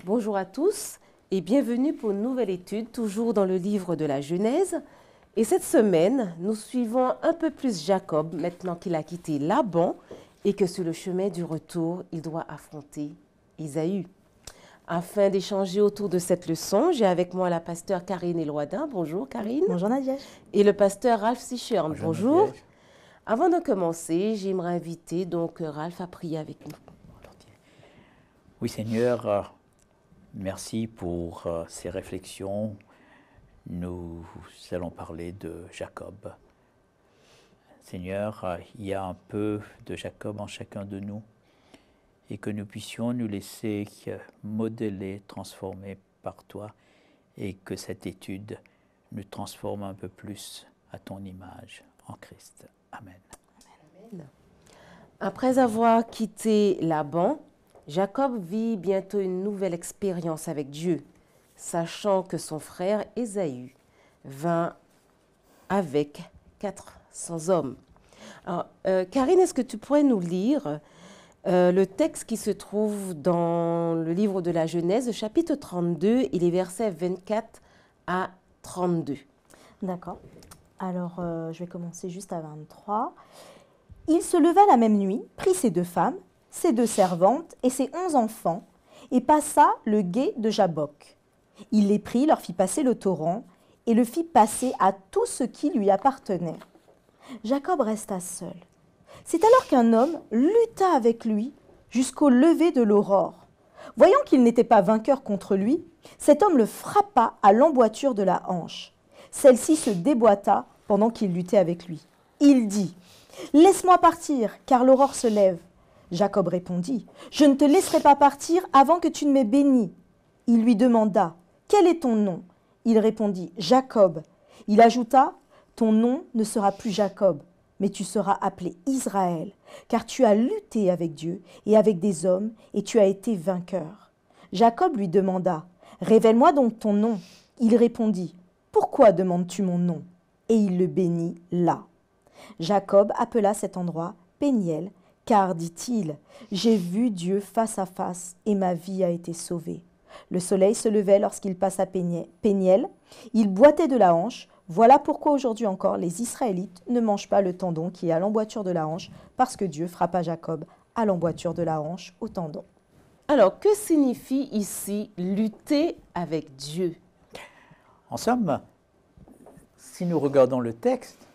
Bonjour à tous et bienvenue pour une nouvelle étude, toujours dans le livre de la Genèse. Et cette semaine, nous suivons un peu plus Jacob, maintenant qu'il a quitté Laban et que sur le chemin du retour, il doit affronter Ésaü. Afin d'échanger autour de cette leçon, j'ai avec moi la pasteur Karine Eloidin. Bonjour Karine. Bonjour Nadia. Et le pasteur Ralph Sichern. Bonjour. Nadia. Avant de commencer, j'aimerais inviter donc Ralph à prier avec nous. Oui Seigneur, merci pour ces réflexions. Nous allons parler de Jacob. Seigneur, il y a un peu de Jacob en chacun de nous et que nous puissions nous laisser modeler, transformer par toi et que cette étude nous transforme un peu plus à ton image en Christ. Amen. Amen. Après avoir quitté Laban, Jacob vit bientôt une nouvelle expérience avec Dieu, sachant que son frère Ésaü vint avec 400 hommes. Alors, Karine, est-ce que tu pourrais nous lire le texte qui se trouve dans le livre de la Genèse, chapitre 32, et les versets 24 à 32? D'accord. Alors, je vais commencer juste à 23. Il se leva la même nuit, prit ses 2 femmes, ses 2 servantes et ses 11 enfants, et passa le gué de Jabbok. Il les prit, leur fit passer le torrent, et le fit passer à tout ce qui lui appartenait. Jacob resta seul. C'est alors qu'un homme lutta avec lui jusqu'au lever de l'aurore. Voyant qu'il n'était pas vainqueur contre lui, cet homme le frappa à l'emboîture de la hanche. Celle-ci se déboîta pendant qu'il luttait avec lui. Il dit « Laisse-moi partir, car l'aurore se lève. » Jacob répondit « Je ne te laisserai pas partir avant que tu ne m'aies béni. » Il lui demanda « Quel est ton nom ?» Il répondit « Jacob. » Il ajouta « Ton nom ne sera plus Jacob, mais tu seras appelé Israël, car tu as lutté avec Dieu et avec des hommes, et tu as été vainqueur. » Jacob lui demanda « Révèle-moi donc ton nom. » Il répondit « Pourquoi demandes-tu mon nom ?» Et il le bénit là. Jacob appela cet endroit Péniel, car, dit-il, « J'ai vu Dieu face à face, et ma vie a été sauvée. » Le soleil se levait lorsqu'il passa Péniel. Il boitait de la hanche. Voilà pourquoi aujourd'hui encore, les Israélites ne mangent pas le tendon qui est à l'emboîture de la hanche, parce que Dieu frappa Jacob à l'emboîture de la hanche au tendon. Alors, que signifie ici lutter avec Dieu? En somme, si nous regardons le texte,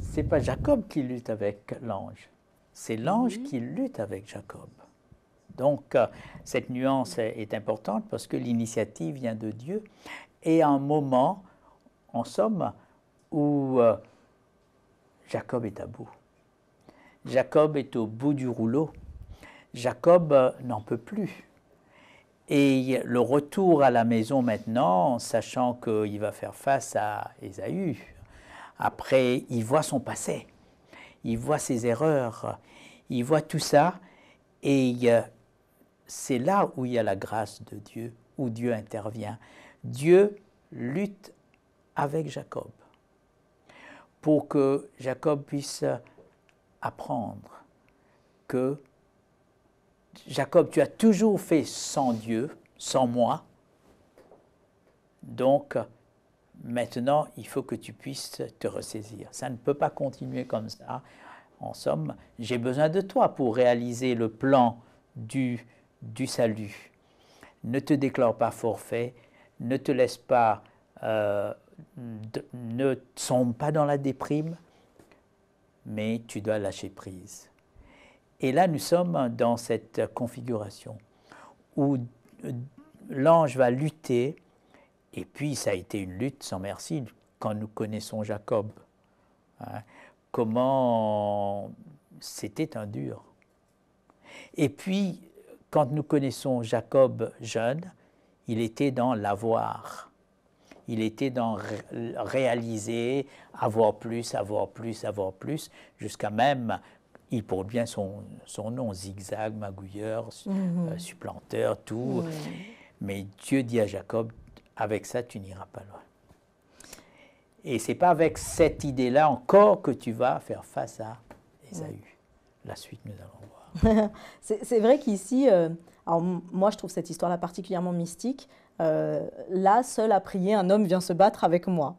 ce n'est pas Jacob qui lutte avec l'ange, c'est l'ange qui lutte avec Jacob. Donc, cette nuance est importante parce que l'initiative vient de Dieu et à un moment, en somme, où Jacob est à bout. Jacob est au bout du rouleau. Jacob n'en peut plus. Et le retour à la maison maintenant, sachant qu'il va faire face à Ésaü, après, il voit son passé, il voit ses erreurs, il voit tout ça, et c'est là où il y a la grâce de Dieu, où Dieu intervient. Dieu lutte avec Jacob pour que Jacob puisse apprendre que Jacob, tu as toujours fait sans Dieu, sans moi, donc maintenant il faut que tu puisses te ressaisir. Ça ne peut pas continuer comme ça. En somme, j'ai besoin de toi pour réaliser le plan du salut. Ne te déclare pas forfait, ne te laisse pas, ne sombre pas dans la déprime, mais tu dois lâcher prise. Et là, nous sommes dans cette configuration où l'ange va lutter, et puis ça a été une lutte sans merci quand nous connaissons Jacob. Hein, comment c'était un dur. Et puis, quand nous connaissons Jacob jeune, il était dans l'avoir. Il était dans réaliser, avoir plus, jusqu'à même, il porte bien son nom, zigzag, magouilleur, supplanteur, tout. Mais Dieu dit à Jacob, avec ça, tu n'iras pas loin. Et ce n'est pas avec cette idée-là encore que tu vas faire face à Ésaü. La suite, nous allons voir. C'est vrai qu'ici, Alors moi, je trouve cette histoire-là particulièrement mystique. Là, seul à prier, un homme vient se battre avec moi.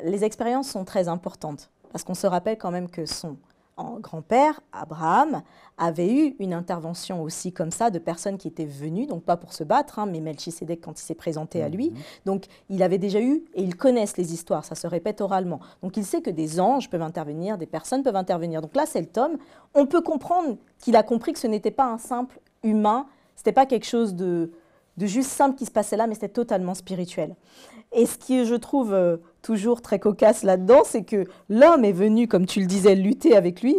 Les expériences sont très importantes parce qu'on se rappelle quand même que son grand-père, Abraham, avait eu une intervention aussi comme ça de personnes qui étaient venues, donc pas pour se battre, hein, mais Melchisédek quand il s'est présenté à lui. Donc il avait déjà eu, et ils connaissent les histoires, ça se répète oralement. Donc il sait que des anges peuvent intervenir, des personnes peuvent intervenir. Donc là, cet homme, on peut comprendre qu'il a compris que ce n'était pas un simple humain, ce n'était pas quelque chose de juste simple qui se passait là, mais c'était totalement spirituel. Et ce qui, je trouve toujours très cocasse là-dedans, c'est que l'homme est venu, comme tu le disais, lutter avec lui,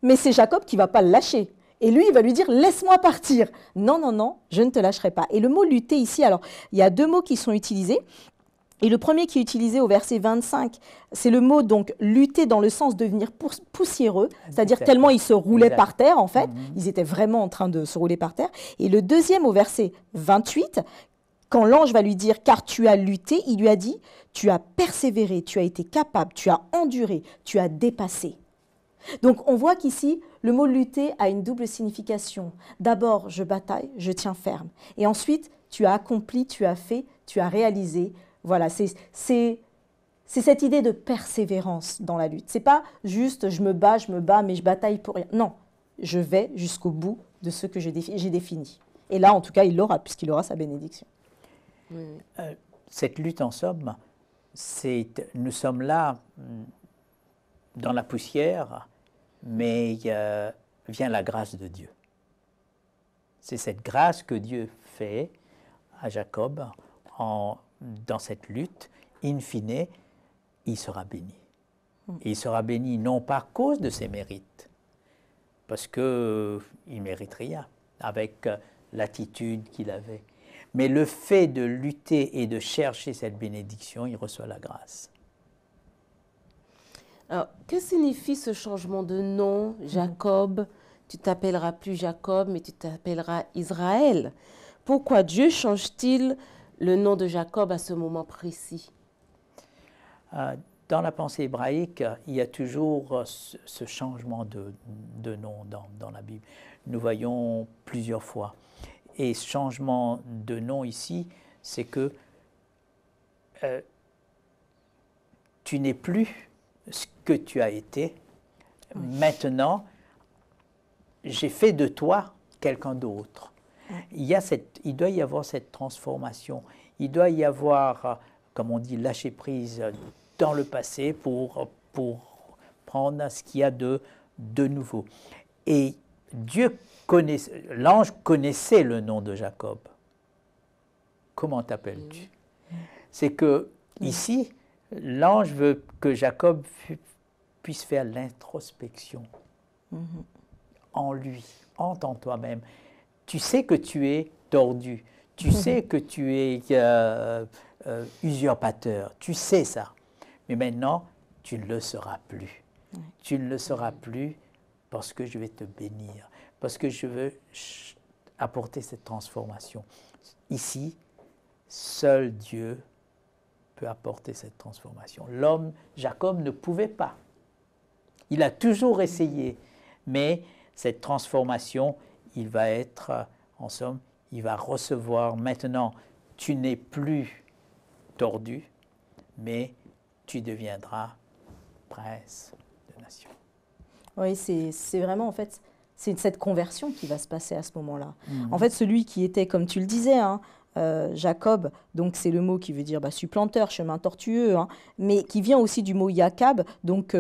mais c'est Jacob qui ne va pas le lâcher. Et lui, il va lui dire « laisse-moi partir ». Non, non, non, je ne te lâcherai pas. Et le mot « lutter » ici, alors, il y a 2 mots qui sont utilisés. Et le premier qui est utilisé au verset 25, c'est le mot donc « lutter » dans le sens de devenir poussiéreux, c'est-à-dire tellement ils se roulaient par terre, en fait. Ils étaient vraiment en train de se rouler par terre. Et le deuxième au verset 28, quand l'ange va lui dire « car tu as lutté », il lui a dit « tu as persévéré, tu as été capable, tu as enduré, tu as dépassé ». Donc on voit qu'ici, le mot « lutter » a une double signification. D'abord, je bataille, je tiens ferme. Et ensuite, tu as accompli, tu as fait, tu as réalisé. Voilà, c'est cette idée de persévérance dans la lutte. Ce n'est pas juste je me bats, mais je bataille pour rien. Non, je vais jusqu'au bout de ce que j'ai défini. Et là, en tout cas, il l'aura, puisqu'il aura sa bénédiction. Cette lutte, en somme, nous sommes là dans la poussière, mais vient la grâce de Dieu. C'est cette grâce que Dieu fait à Jacob dans cette lutte. In fine, il sera béni. Et il sera béni non pas à cause de ses mérites, parce qu'il ne mérite rien avec l'attitude qu'il avait. Mais le fait de lutter et de chercher cette bénédiction, il reçoit la grâce. Alors, que signifie ce changement de nom, Jacob? Tu t'appelleras plus Jacob, mais tu t'appelleras Israël. Pourquoi Dieu change-t-il le nom de Jacob à ce moment précis? Dans la pensée hébraïque, il y a toujours ce changement de nom dans la Bible. Nous voyons plusieurs fois. Et ce changement de nom ici, c'est que tu n'es plus ce que tu as été. Maintenant, j'ai fait de toi quelqu'un d'autre. Il doit y avoir cette transformation. Il doit y avoir, comme on dit, lâcher prise dans le passé pour prendre ce qu'il y a de nouveau. Et l'ange connaissait le nom de Jacob. Comment t'appelles-tu? C'est que ici, l'ange veut que Jacob puisse faire l'introspection en lui, en toi-même. Tu sais que tu es tordu, tu sais que tu es usurpateur, tu sais ça. Mais maintenant, tu ne le seras plus. Tu ne le seras plus parce que je vais te bénir, parce que je veux apporter cette transformation. Ici, seul Dieu peut apporter cette transformation. L'homme, Jacob, ne pouvait pas. Il a toujours essayé, mais cette transformation, il va être, en somme, il va recevoir maintenant, tu n'es plus tordu, mais tu deviendras prince de nation. Oui, c'est vraiment, en fait, c'est cette conversion qui va se passer à ce moment-là. En fait, celui qui était, comme tu le disais, Jacob, donc c'est le mot qui veut dire supplanteur, chemin tortueux, mais qui vient aussi du mot Yakab, donc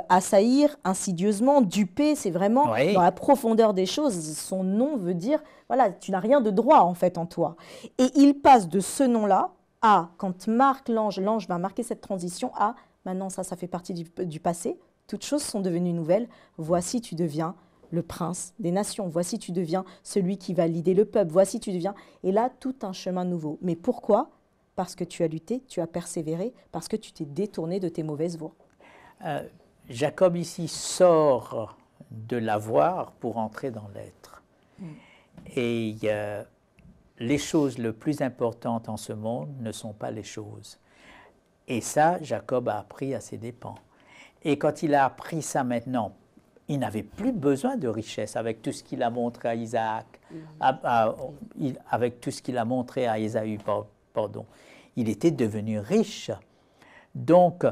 assaillir insidieusement, duper, c'est vraiment dans la profondeur des choses. Son nom veut dire, voilà, tu n'as rien de droit en fait en toi. Et il passe de ce nom-là à, quand marque l'ange va marquer cette transition à, maintenant ça fait partie du passé, toutes choses sont devenues nouvelles, voici tu deviens le prince des nations. Voici, tu deviens celui qui va leader le peuple. Voici, tu deviens... Et là, tout un chemin nouveau. Mais pourquoi? Parce que tu as lutté, tu as persévéré, parce que tu t'es détourné de tes mauvaises voies. Jacob, ici, sort de l'avoir pour entrer dans l'être. Et les choses les plus importantes en ce monde ne sont pas les choses. Et ça, Jacob a appris à ses dépens. Et quand il a appris ça maintenant, il n'avait plus besoin de richesse avec tout ce qu'il a montré à Isaac, avec tout ce qu'il a montré à Ésaü, pardon. Il était devenu riche. Donc,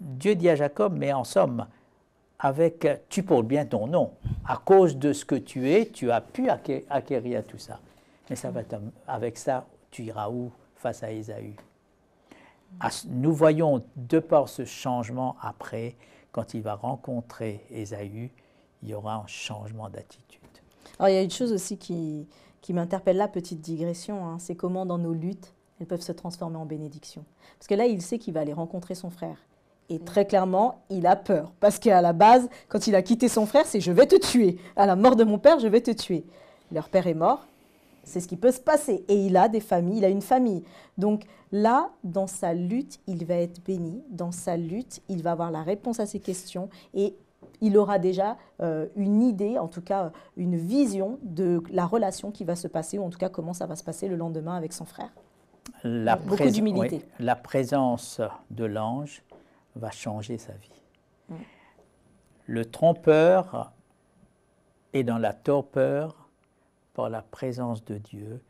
Dieu dit à Jacob, mais en somme, tu portes bien ton nom. À cause de ce que tu es, tu as pu acquérir tout ça. Mais avec ça, tu iras où face à Ésaü? Nous voyons, de par ce changement après, quand il va rencontrer Ésaü, il y aura un changement d'attitude. Alors, il y a une chose aussi qui m'interpelle là, petite digression, hein, c'est comment dans nos luttes, elles peuvent se transformer en bénédiction. Parce que là, il sait qu'il va aller rencontrer son frère. Et très clairement, il a peur. Parce qu'à la base, quand il a quitté son frère, c'est « je vais te tuer ». À la mort de mon père, je vais te tuer. Leur père est mort, c'est ce qui peut se passer. Et il a des familles, il a une famille. Donc là, dans sa lutte, il va être béni. Dans sa lutte, il va avoir la réponse à ses questions. Et il aura déjà une idée, en tout cas une vision de la relation qui va se passer, ou en tout cas comment ça va se passer le lendemain avec son frère. Beaucoup d'humilité. Oui, la présence de l'ange va changer sa vie. Le trompeur est dans la torpeur. Par la présence de Dieu,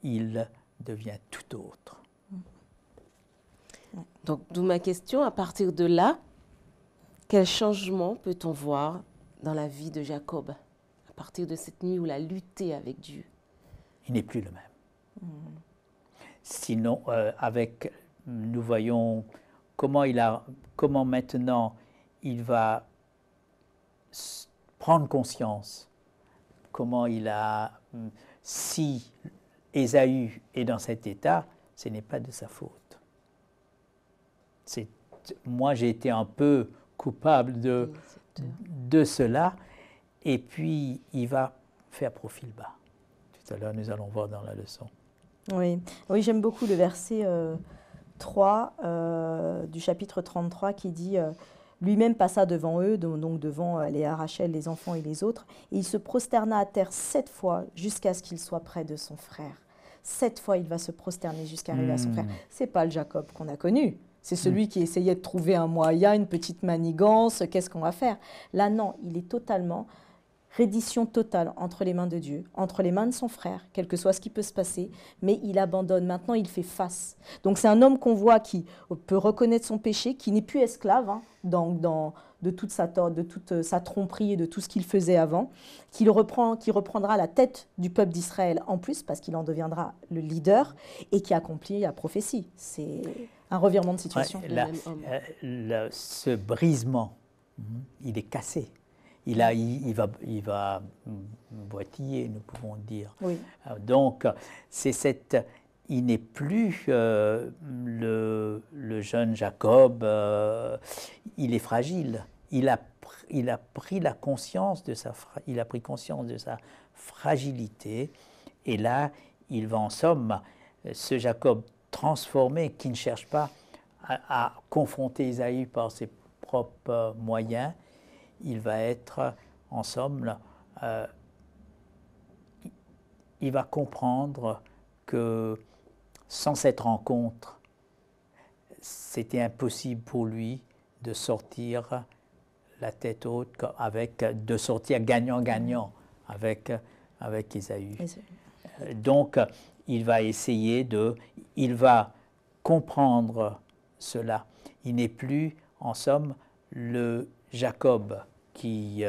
il devient tout autre. Donc, d'où ma question, à partir de là, quel changement peut-on voir dans la vie de Jacob à partir de cette nuit où il a lutté avec Dieu? Il n'est plus le même. Sinon, nous voyons comment maintenant il va prendre conscience, comment si Ésaü est dans cet état, ce n'est pas de sa faute. Moi, j'ai été un peu coupable de cela, et puis il va faire profil bas. Tout à l'heure, nous allons voir dans la leçon. Oui, j'aime beaucoup le verset 3 du chapitre 33 qui dit lui-même passa devant eux, donc devant les Rachel, les enfants et les autres, et il se prosterna à terre 7 fois jusqu'à ce qu'il soit près de son frère. 7 fois, il va se prosterner jusqu'à arriver à son frère. C'est pas le Jacob qu'on a connu. C'est celui qui essayait de trouver un moyen, une petite manigance, qu'est-ce qu'on va faire? Là, non, il est totalement reddition totale entre les mains de Dieu, entre les mains de son frère, quel que soit ce qui peut se passer, mais il abandonne. Maintenant, il fait face. Donc, c'est un homme qu'on voit qui peut reconnaître son péché, qui n'est plus esclave de toute sa tromperie et de tout ce qu'il faisait avant, qui reprendra la tête du peuple d'Israël en plus, parce qu'il en deviendra le leader, et qui accomplit la prophétie. C'est un revirement de situation. Ce brisement, il est cassé. Il va boitiller, nous pouvons dire. Oui. Donc, il n'est plus le jeune Jacob, il est fragile. Il a pris conscience de sa fragilité, et là, il va en somme, ce Jacob transformé, qui ne cherche pas à confronter Ésaü par ses propres moyens, il va être, en somme, il va comprendre que sans cette rencontre, c'était impossible pour lui de sortir la tête haute, de sortir gagnant-gagnant avec Ésaü. Donc, il va il va comprendre cela. Il n'est plus, en somme, le Jacob qui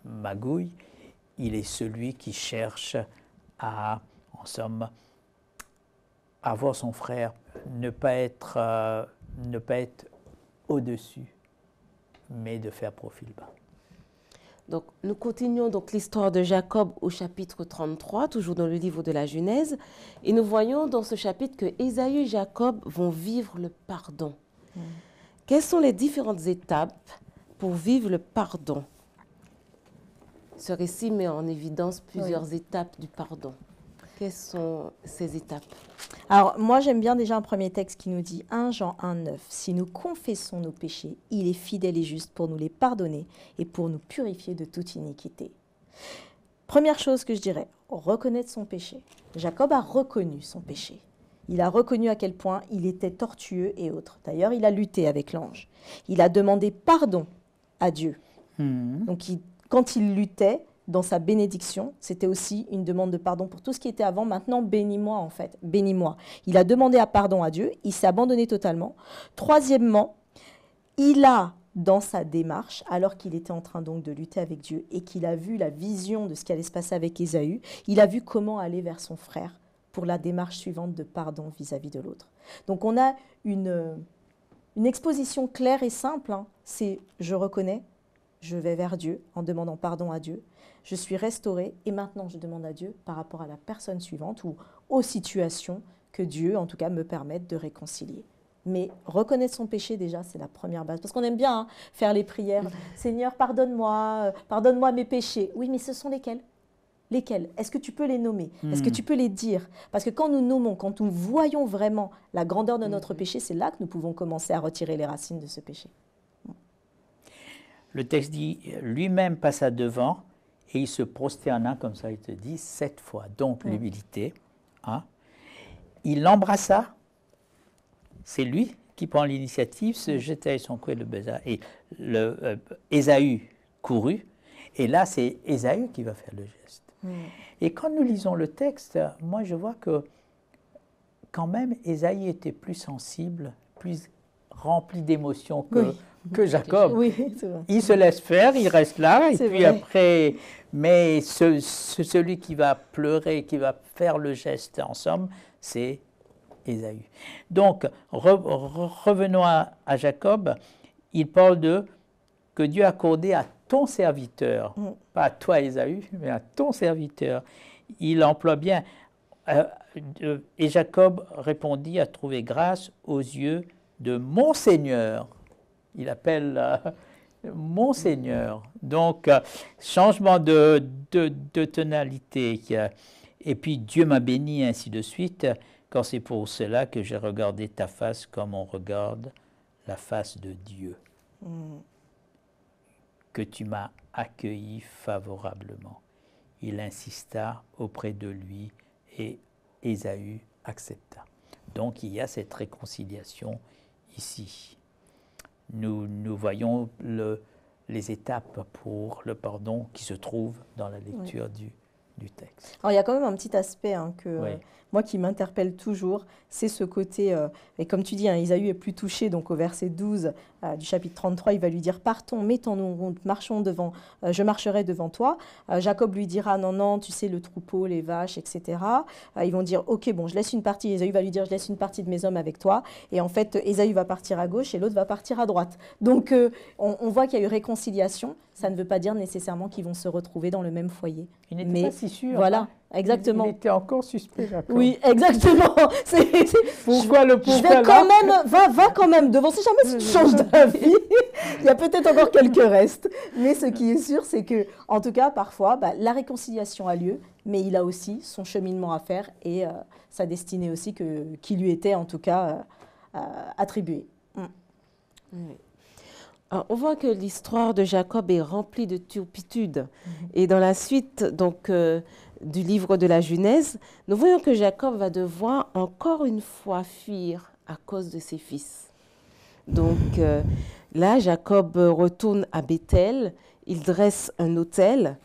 magouille, il est celui qui cherche à, en somme, avoir son frère, ne pas être au-dessus, mais de faire profil bas. Donc, nous continuons donc l'histoire de Jacob au chapitre 33, toujours dans le livre de la Genèse, et nous voyons dans ce chapitre que Ésaü et Jacob vont vivre le pardon. Quelles sont les différentes étapes pour vivre le pardon? Ce récit met en évidence plusieurs étapes du pardon. Quelles sont ces étapes? Alors, moi, j'aime bien déjà un premier texte qui nous dit 1 Jean 1, 9. « Si nous confessons nos péchés, il est fidèle et juste pour nous les pardonner et pour nous purifier de toute iniquité. » Première chose que je dirais, reconnaître son péché. Jacob a reconnu son péché. Il a reconnu à quel point il était tortueux et autres. D'ailleurs, il a lutté avec l'ange. Il a demandé pardon à Dieu. Donc, quand il luttait dans sa bénédiction, c'était aussi une demande de pardon pour tout ce qui était avant. Maintenant, bénis-moi en fait, bénis-moi. Il a demandé pardon à Dieu, il s'est abandonné totalement. Troisièmement, il a, dans sa démarche, alors qu'il était en train donc de lutter avec Dieu et qu'il a vu la vision de ce qui allait se passer avec Ésaü, il a vu comment aller vers son frère pour la démarche suivante de pardon vis-à-vis de l'autre. Donc on a une exposition claire et simple, hein. C'est je reconnais, je vais vers Dieu en demandant pardon à Dieu, je suis restaurée et maintenant je demande à Dieu par rapport à la personne suivante ou aux situations que Dieu en tout cas me permette de réconcilier. Mais reconnaître son péché, déjà, c'est la première base. Parce qu'on aime bien hein, faire les prières. « Seigneur, pardonne-moi mes péchés. » Oui, mais ce sont lesquels? Lesquels? Est-ce que tu peux les nommer? Est-ce que tu peux les dire? Parce que quand nous nommons, quand nous voyons vraiment la grandeur de notre péché, c'est là que nous pouvons commencer à retirer les racines de ce péché. Le texte dit, lui-même passa devant et il se prosterna, comme ça il te dit, 7 fois. Donc l'humilité. Hein. Il l'embrassa. C'est lui qui prend l'initiative, se jeta à son cou et le baisa. Et Ésaü courut, et là c'est Ésaü qui va faire le geste. Et quand nous lisons le texte, moi je vois que quand même Ésaü était plus sensible, plus rempli d'émotions que Jacob. Oui, c'est vrai. Il se laisse faire, il reste là, et puis vrai. après, mais celui qui va pleurer, qui va faire le geste en somme, c'est Ésaü. Donc, revenons à Jacob. Il parle de que Dieu a accordé à ton serviteur, pas à toi Ésaü, mais à ton serviteur. Il emploie bien. Et Jacob répondit à trouver grâce aux yeux de mon Seigneur. Il appelle mon Seigneur. Donc, changement de tonalité. Et puis, Dieu m'a béni, ainsi de suite. Quand c'est pour cela que j'ai regardé ta face comme on regarde la face de Dieu, que tu m'as accueilli favorablement. Il insista auprès de lui et Ésaü accepta. Donc il y a cette réconciliation ici. Nous voyons les étapes pour le pardon qui se trouvent dans la lecture du texte. Alors il y a quand même un petit aspect hein, que Oui. moi qui m'interpelle toujours, c'est ce côté, et comme tu dis, hein, Ésaü est plus touché, donc au verset 12 du chapitre 33, il va lui dire « Partons, mettons-nous en route, marchons devant, je marcherai devant toi ». Jacob lui dira « Non, non, tu sais, le troupeau, les vaches, etc. » Ils vont dire « Ok, bon, je laisse une partie ». Ésaü va lui dire « Je laisse une partie de mes hommes avec toi ». Et en fait, Ésaü va partir à gauche et l'autre va partir à droite. Donc, on voit qu'il y a eu réconciliation. Ça ne veut pas dire nécessairement qu'ils vont se retrouver dans le même foyer. Il n'était pas si sûr. Voilà, hein. exactement. Il était encore suspect, Jacob. Oui, exactement. Pourquoi le Je pauvre vais quand même, va quand même devant. Si jamais tu changes d'avis, il y a peut-être encore quelques restes. Mais ce qui est sûr, c'est que, en tout cas, parfois, la réconciliation a lieu, mais il a aussi son cheminement à faire et sa destinée aussi qui lui était, en tout cas, attribuée. Oui. Alors, on voit que l'histoire de Jacob est remplie de turpitude. Et dans la suite donc, du livre de la Genèse, nous voyons que Jacob va devoir encore une fois fuir à cause de ses fils. Donc là, Jacob retourne à Béthel, il dresse un autel,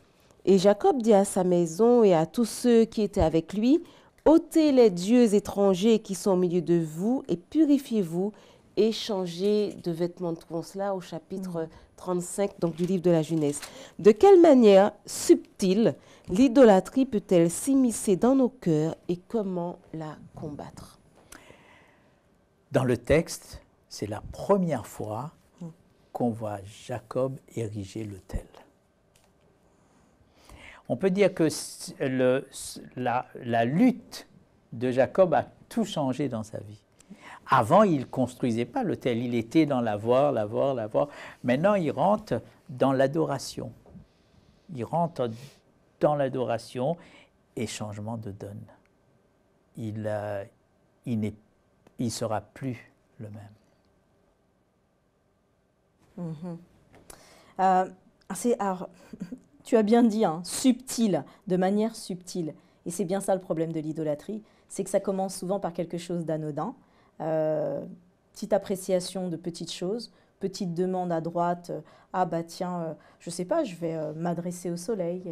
et Jacob dit à sa maison et à tous ceux qui étaient avec lui, « ôtez les dieux étrangers qui sont au milieu de vous et purifiez-vous, et changez de vêtements ». Trouvons cela au chapitre 35 donc, du livre de la Genèse. De quelle manière subtile l'idolâtrie peut-elle s'immiscer dans nos cœurs et comment la combattre? Dans le texte, c'est la première fois qu'on voit Jacob ériger l'autel. On peut dire que la lutte de Jacob a tout changé dans sa vie. Avant, il ne construisait pas l'autel, il était dans l'avoir. Maintenant, il rentre dans l'adoration. Il rentre dans l'adoration et changement de donne. Il ne sera plus le même. Alors, tu as bien dit, hein, subtil, de manière subtile. Et c'est bien ça le problème de l'idolâtrie, c'est que ça commence souvent par quelque chose d'anodin, petite appréciation de petites choses, petite demande à droite, ah bah tiens, je sais pas, je vais m'adresser au soleil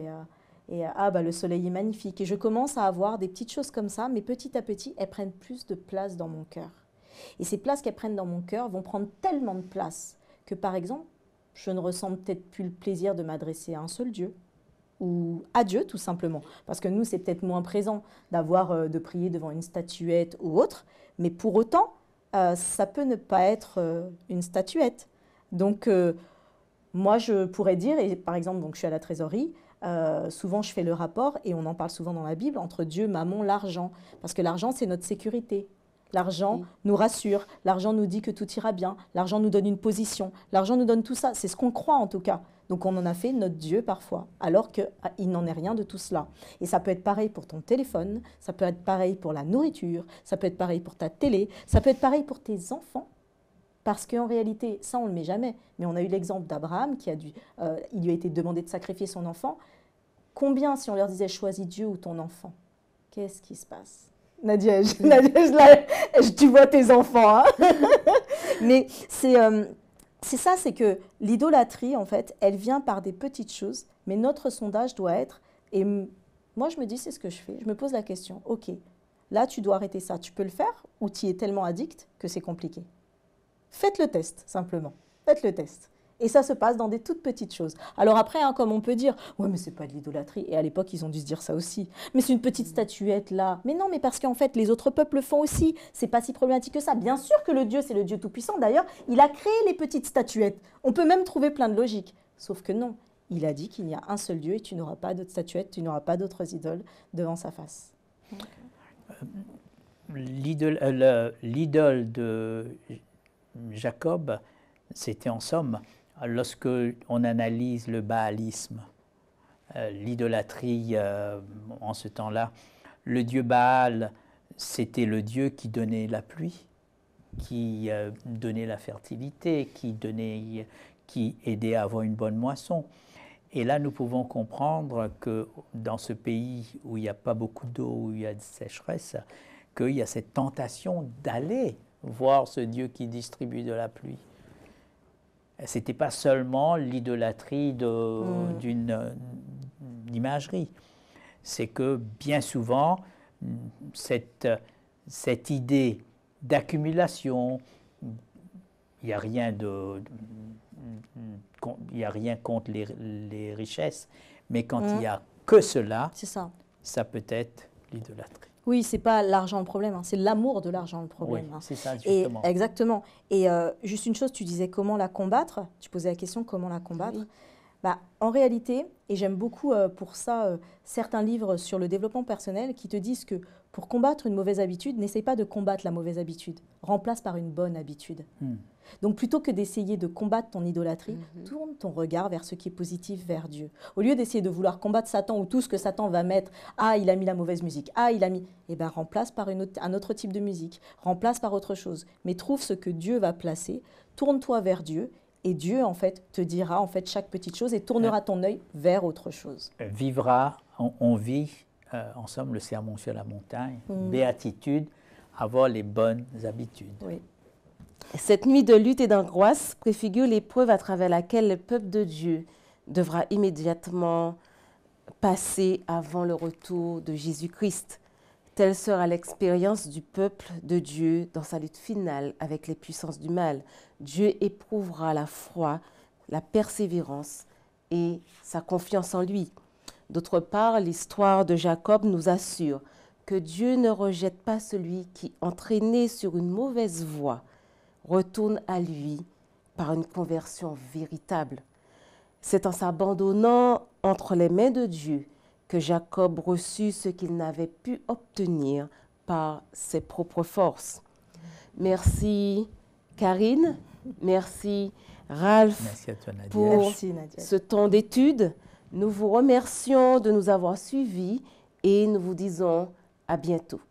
ah bah le soleil est magnifique. Et je commence à avoir des petites choses comme ça, mais petit à petit, elles prennent plus de place dans mon cœur. Et ces places qu'elles prennent dans mon cœur vont prendre tellement de place que par exemple, je ne ressens peut-être plus le plaisir de m'adresser à un seul Dieu ou à Dieu tout simplement. Parce que nous, c'est peut-être moins présent de prier devant une statuette ou autre, mais pour autant, ça peut ne pas être une statuette. Donc, moi, je pourrais dire, et par exemple, donc, je suis à la trésorerie, souvent je fais le rapport, et on en parle souvent dans la Bible, entre Dieu, mammon, l'argent. Parce que l'argent, c'est notre sécurité. L'argent nous rassure, l'argent nous dit que tout ira bien, l'argent nous donne une position, l'argent nous donne tout ça. C'est ce qu'on croit en tout cas. Donc on en a fait notre Dieu parfois, alors qu'il n'en est rien de tout cela. Et ça peut être pareil pour ton téléphone, ça peut être pareil pour la nourriture, ça peut être pareil pour ta télé, ça peut être pareil pour tes enfants. Parce qu'en réalité, ça on ne le met jamais, mais on a eu l'exemple d'Abraham il lui a été demandé de sacrifier son enfant. Combien si on leur disait choisis Dieu ou ton enfant? Qu'est-ce qui se passe? Nadia, tu vois tes enfants. Hein. Mais c'est ça, c'est que l'idolâtrie, en fait, elle vient par des petites choses, mais notre sondage doit être, et moi je me dis, c'est ce que je fais, je me pose la question, ok, là tu dois arrêter ça, tu peux le faire ou tu y es tellement addict que c'est compliqué? Faites le test, simplement, faites le test. Et ça se passe dans des toutes petites choses. Alors après, hein, comme on peut dire, ouais, mais c'est pas de l'idolâtrie. Et à l'époque, ils ont dû se dire ça aussi. Mais c'est une petite statuette là. Mais non, mais parce qu'en fait, les autres peuples le font aussi. C'est pas si problématique que ça. Bien sûr que le Dieu, c'est le Dieu tout-puissant. D'ailleurs, il a créé les petites statuettes. On peut même trouver plein de logique. Sauf que non. Il a dit qu'il y a un seul Dieu et tu n'auras pas d'autres statuettes, tu n'auras pas d'autres idoles devant sa face. L'idole de Jacob, c'était en somme, lorsque on analyse le baalisme, l'idolâtrie en ce temps-là, le dieu Baal, c'était le dieu qui donnait la pluie, qui donnait la fertilité, qui aidait à avoir une bonne moisson. Et là, nous pouvons comprendre que dans ce pays où il n'y a pas beaucoup d'eau, où il y a de sécheresse, qu'il y a cette tentation d'aller voir ce Dieu qui distribue de la pluie. Ce n'était pas seulement l'idolâtrie d'une imagerie. C'est que bien souvent, cette idée d'accumulation, il n'y a rien contre les richesses, mais quand il n'y a que cela, ça peut être l'idolâtrie. Oui, ce n'est pas l'argent le problème, hein, c'est l'amour de l'argent le problème. Oui, hein. c'est ça, justement. Exactement. Et juste une chose, tu disais comment la combattre. Tu posais la question comment la combattre. Oui. Bah, en réalité, et j'aime beaucoup pour ça certains livres sur le développement personnel qui te disent que pour combattre une mauvaise habitude, n'essaie pas de combattre la mauvaise habitude, remplace par une bonne habitude. Donc plutôt que d'essayer de combattre ton idolâtrie, tourne ton regard vers ce qui est positif, vers Dieu. Au lieu d'essayer de vouloir combattre Satan ou tout ce que Satan va mettre, ah il a mis la mauvaise musique, ah il a mis, eh bien remplace par un autre type de musique, remplace par autre chose, mais trouve ce que Dieu va placer, tourne-toi vers Dieu. Et Dieu, en fait, te dira en fait chaque petite chose et tournera ton œil vers autre chose. On vit, en somme, le sermon sur la montagne, béatitude, avoir les bonnes habitudes. Oui. Cette nuit de lutte et d'angoisse préfigure l'épreuve à travers laquelle le peuple de Dieu devra immédiatement passer avant le retour de Jésus-Christ. Telle sera l'expérience du peuple de Dieu dans sa lutte finale avec les puissances du mal. Dieu éprouvera la foi, la persévérance et sa confiance en lui. D'autre part, l'histoire de Jacob nous assure que Dieu ne rejette pas celui qui, entraîné sur une mauvaise voie, retourne à lui par une conversion véritable. C'est en s'abandonnant entre les mains de Dieu que Jacob reçut ce qu'il n'avait pu obtenir par ses propres forces. Merci Karine, merci Ralph merci à toi, Nadia. pour ce temps d'étude. Nous vous remercions de nous avoir suivis et nous vous disons à bientôt.